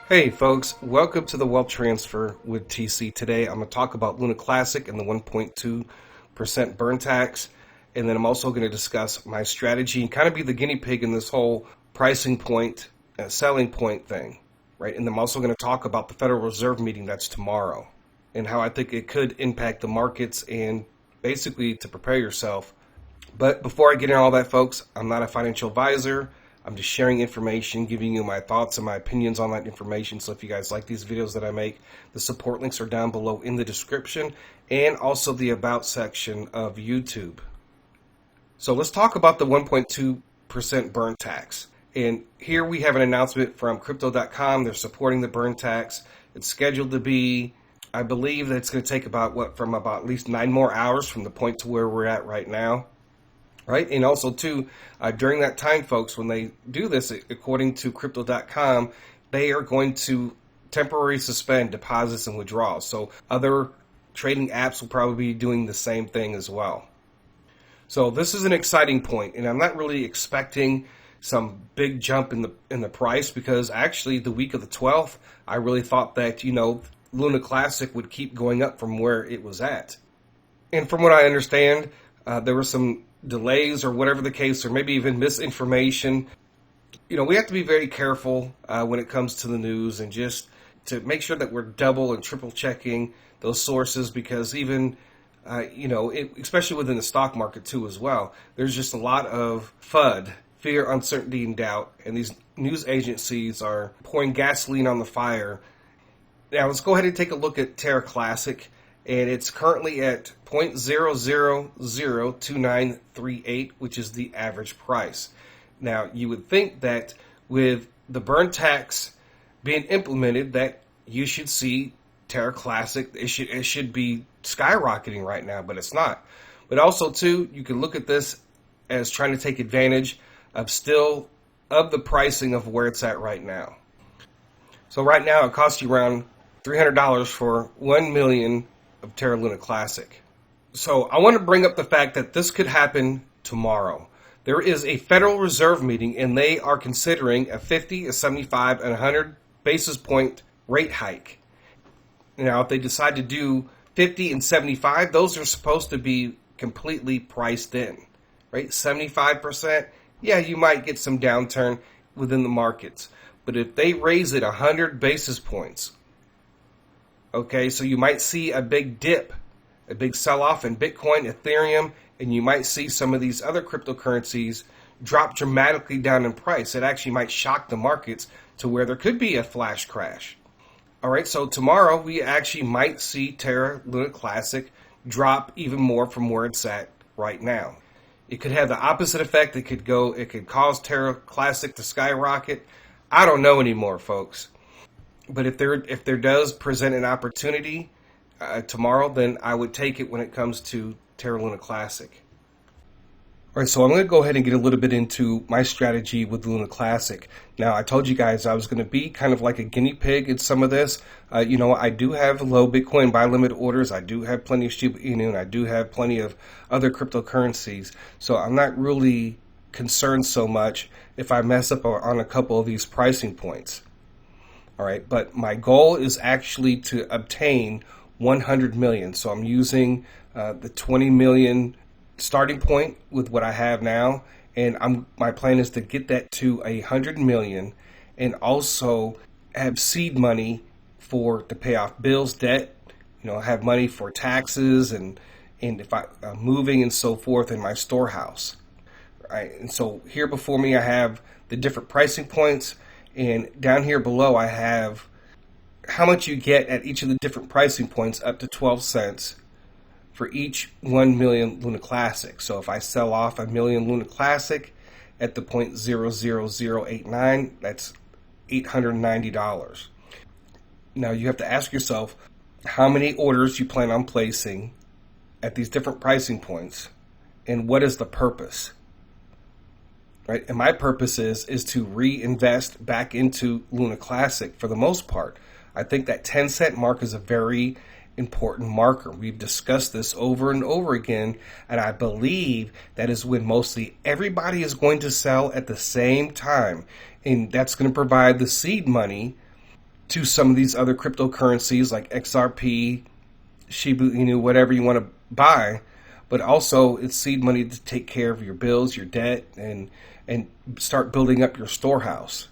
Hey folks, welcome to the Wealth Transfer with TC. Today I'm going to talk about Luna Classic and the 1.2% burn tax, and then I'm also going to discuss my strategy and kind of be the guinea pig in this whole pricing point, selling point thing, right? And then I'm also going to talk about the Federal Reserve meeting that's tomorrow and how I think it could impact the markets and basically to prepare yourself. But before I get into all that, folks, I'm not a financial advisor. I'm just sharing information, giving you my thoughts and my opinions on that information. So if you guys like these videos that I make, the support links are down below in the description and also the About section of YouTube. So let's talk about the 1.2% burn tax. And here we have an announcement from Crypto.com. They're supporting the burn tax. It's scheduled to be, I believe that it's going to take about at least 9 more hours from the point to where we're at right now. Right. And also, too, during that time, folks, when they do this, according to Crypto.com, they are going to temporarily suspend deposits and withdrawals. So other trading apps will probably be doing the same thing as well. So this is an exciting point, and I'm not really expecting some big jump in the price, because actually the week of the 12th, I really thought that, Luna Classic would keep going up from where it was at. And from what I understand, there were some delays or whatever the case, or maybe even misinformation. We have to be very careful when it comes to the news, and just to make sure that we're double and triple checking those sources, because even, especially within the stock market too as well, there's just a lot of FUD, fear, uncertainty, and doubt, and these news agencies are pouring gasoline on the fire. Now let's go ahead and take a look at Terra Classic. And it's currently at 0.0002938, which is the average price. Now, you would think that with the burn tax being implemented, that you should see Terra Classic, it should be skyrocketing right now, but it's not. But also, too, you can look at this as trying to take advantage of the pricing of where it's at right now. So right now, it costs you around $300 for 1 million of Terra Luna Classic. So I want to bring up the fact that this could happen tomorrow. There is a Federal Reserve meeting, and they are considering a 50, a 75, and 100 basis point rate hike. Now, if they decide to do 50 and 75, those are supposed to be completely priced in, right? 75%, yeah, you might get some downturn within the markets. But if they raise it 100 basis points, okay, so you might see a big dip, a big sell-off in Bitcoin, Ethereum, and you might see some of these other cryptocurrencies drop dramatically down in price. It actually might shock the markets to where there could be a flash crash. All right, so tomorrow we actually might see Terra Luna Classic drop even more from where it's at right now. It could have the opposite effect. It could cause Terra Classic to skyrocket. I don't know anymore, folks. But if there does present an opportunity tomorrow, then I would take it when it comes to Terra Luna Classic. All right, so I'm going to go ahead and get a little bit into my strategy with Luna Classic. Now, I told you guys I was going to be kind of like a guinea pig in some of this. I do have low Bitcoin buy limit orders. I do have plenty of Shiba Inu, and I do have plenty of other cryptocurrencies. So I'm not really concerned so much if I mess up on a couple of these pricing points. All right, but my goal is actually to obtain 100 million. So I'm using the 20 million starting point with what I have now, and my plan is to get that to 100 million, and also have seed money to pay off bills, debt. Have money for taxes and if I'm moving and so forth in my storehouse. All right, and so here before me I have the different pricing points. And down here below, I have how much you get at each of the different pricing points, up to 12 cents for each 1 million Luna Classic. So if I sell off 1 million Luna Classic at the 0.00089, that's $890. Now you have to ask yourself how many orders you plan on placing at these different pricing points, and what is the purpose? Right? And my purpose is to reinvest back into Luna Classic for the most part. I think that 10-cent mark is a very important marker. We've discussed this over and over again, and I believe that is when mostly everybody is going to sell at the same time, and that's going to provide the seed money to some of these other cryptocurrencies like XRP, Shiba Inu, whatever you want to buy, but also it's seed money to take care of your bills, your debt, and start building up your storehouse.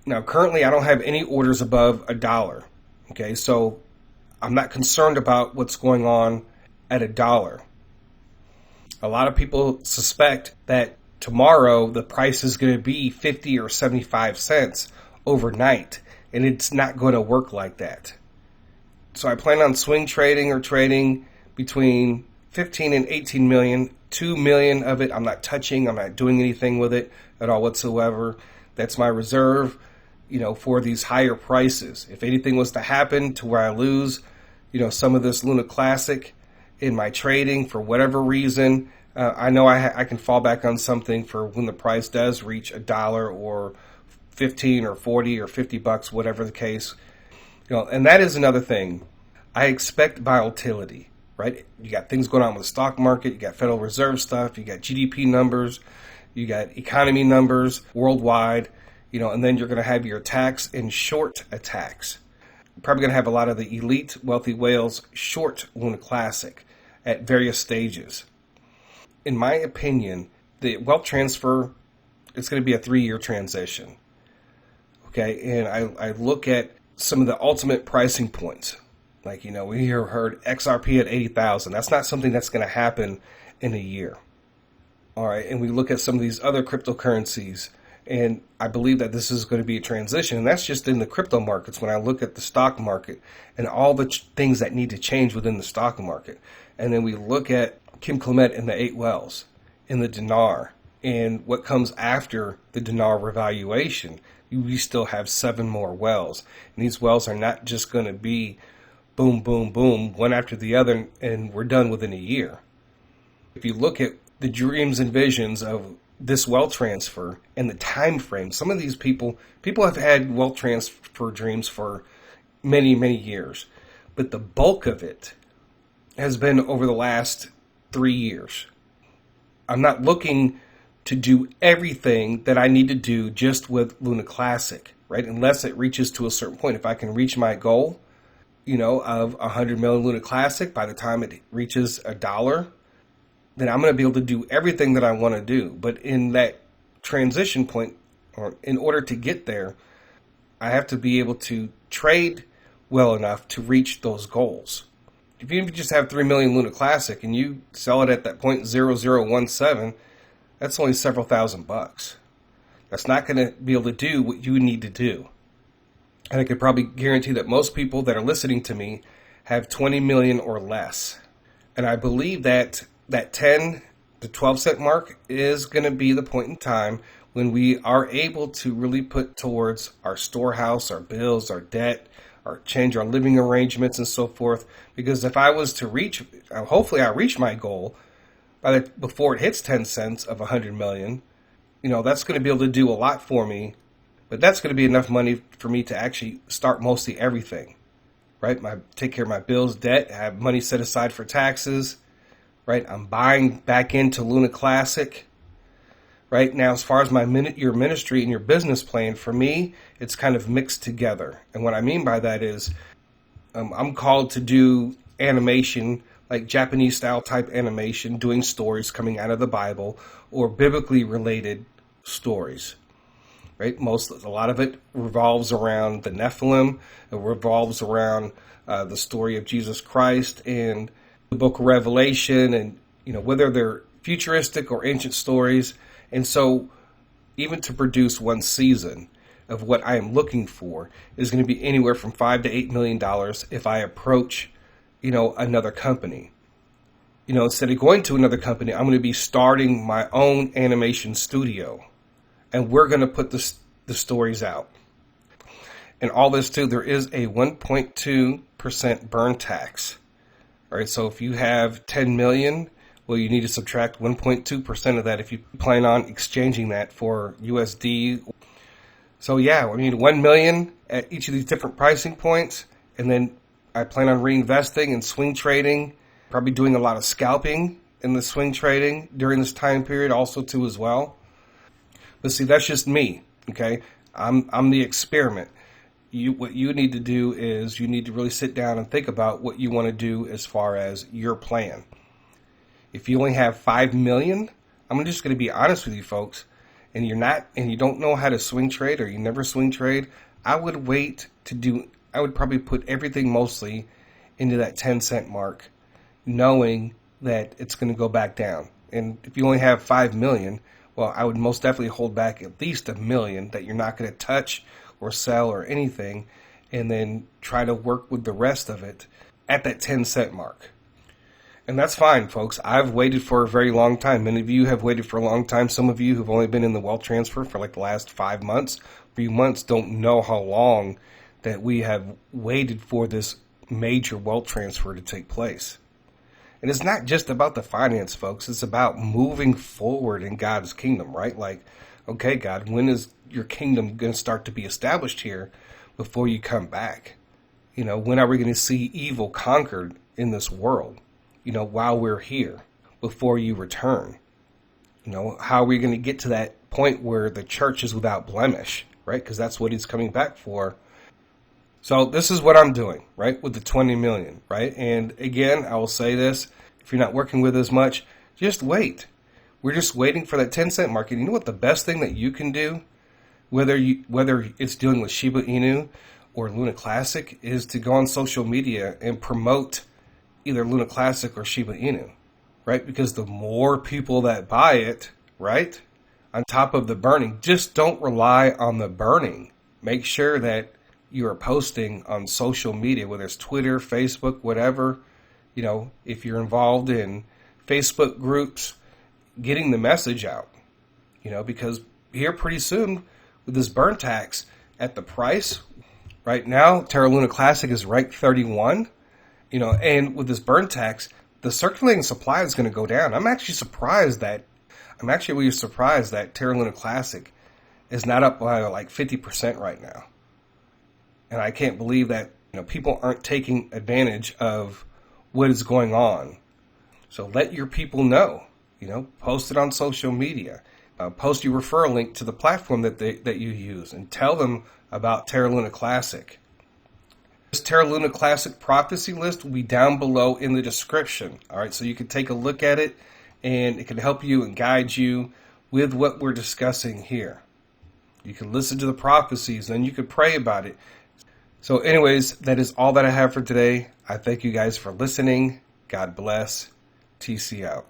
Now, currently, I don't have any orders above $1. Okay, so I'm not concerned about what's going on at $1. A lot of people suspect that tomorrow the price is going to be 50 or 75 cents overnight, and it's not going to work like that. So I plan on swing trading or trading between 15 and 18 million. 2 million of it I'm not touching. I'm not doing anything with it at all whatsoever. That's my reserve, for these higher prices. If anything was to happen to where I lose, some of this Luna Classic in my trading for whatever reason, I know I can fall back on something for when the price does reach $1 or 15 or 40 or 50 bucks, whatever the case. And that is another thing. I expect volatility, right? You got things going on with the stock market. You got Federal Reserve stuff. You got GDP numbers. You got economy numbers worldwide, and then you're going to have your attacks and short attacks. You're probably going to have a lot of the elite wealthy whales short Luna Classic at various stages. In my opinion, the wealth transfer, it's going to be a 3-year transition. Okay, and I look at some of the ultimate pricing points. Like, we heard XRP at 80,000. That's not something that's going to happen in a year. All right, and we look at some of these other cryptocurrencies, and I believe that this is going to be a transition. And that's just in the crypto markets. When I look at the stock market and all the things that need to change within the stock market. And then we look at Kim Clement and the 8 wells in the dinar and what comes after the dinar revaluation. We still have 7 more wells. And these wells are not just going to be boom, boom, boom, one after the other, and we're done within a year. If you look at the dreams and visions of this wealth transfer and the time frame, some of these people have had wealth transfer dreams for many, many years. But the bulk of it has been over the last 3 years. I'm not looking to do everything that I need to do just with Luna Classic, right? Unless it reaches to a certain point. If I can reach my goal, of 100 million Luna Classic by the time it reaches $1, then I'm going to be able to do everything that I want to do. But in that transition point, or in order to get there, I have to be able to trade well enough to reach those goals. If you just have 3 million Luna Classic and you sell it at that 0.0017, that's only several $1,000s. That's not going to be able to do what you need to do. And I could probably guarantee that most people that are listening to me have 20 million or less. And I believe that 10 to 12 cent mark is going to be the point in time when we are able to really put towards our storehouse, our bills, our debt, or change our living arrangements and so forth. Because if I was to reach, hopefully I reach my goal before it hits 10 cents of 100 million, that's going to be able to do a lot for me. But that's going to be enough money for me to actually start mostly everything, right? Take care of my bills, debt, have money set aside for taxes, right? I'm buying back into Luna Classic, right? Now, as far as your ministry and your business plan, for me, it's kind of mixed together. And what I mean by that is I'm called to do animation, like Japanese style type animation, doing stories coming out of the Bible or biblically related stories. Right? A lot of it revolves around the Nephilim. It revolves around the story of Jesus Christ and the book of Revelation, and whether they're futuristic or ancient stories. And so even to produce one season of what I am looking for is going to be anywhere from $5 to $8 million if I approach another company. Instead of going to another company, I'm going to be starting my own animation studio. And we're going to put the stories out. And all this too, there is a 1.2% burn tax. All right, so if you have 10 million, well, you need to subtract 1.2% of that if you plan on exchanging that for USD. So yeah, 1 million at each of these different pricing points. And then I plan on reinvesting and swing trading, probably doing a lot of scalping in the swing trading during this time period also too as well. But see, that's just me, okay? I'm the experiment. what you need to do is you need to really sit down and think about what you want to do as far as your plan. If you only have 5 million, I'm just going to be honest with you folks, and you don't know how to swing trade, or you never swing trade, I would probably put everything mostly into that 10-cent mark, knowing that it's going to go back down. And if you only have 5 million, well, I would most definitely hold back at least $1 million that you're not going to touch or sell or anything, and then try to work with the rest of it at that 10-cent mark. And that's fine, folks. I've waited for a very long time. Many of you have waited for a long time. Some of you who've only been in the wealth transfer for like the last 5 months, few months, don't know how long that we have waited for this major wealth transfer to take place. And it's not just about the finance, folks. It's about moving forward in God's kingdom, right? Like, okay, God, when is your kingdom going to start to be established here before you come back? When are we going to see evil conquered in this world? While we're here, before you return. How are we going to get to that point where the church is without blemish, right? Because that's what he's coming back for. So this is what I'm doing, right, with the 20 million, right? And again, I will say this, if you're not working with as much, just wait. We're just waiting for that 10-cent market. You know what the best thing that you can do, whether it's dealing with Shiba Inu or Luna Classic, is to go on social media and promote either Luna Classic or Shiba Inu, right? Because the more people that buy it, right, on top of the burning, just don't rely on the burning. Make sure that you are posting on social media, whether it's Twitter, Facebook, whatever. If you're involved in Facebook groups, getting the message out, because here pretty soon with this burn tax at the price right now, Terra Luna Classic is right 31. And with this burn tax, the circulating supply is going to go down. I'm actually really surprised that Terra Luna Classic is not up by like 50% right now. And I can't believe that, people aren't taking advantage of what is going on. So let your people know, post it on social media, post your referral link to the platform that you use, and tell them about Terra Luna Classic. This Terra Luna Classic prophecy list will be down below in the description. All right, so you can take a look at it, and it can help you and guide you with what we're discussing here. You can listen to the prophecies, then you can pray about it. So anyways, that is all that I have for today. I thank you guys for listening. God bless. TC out.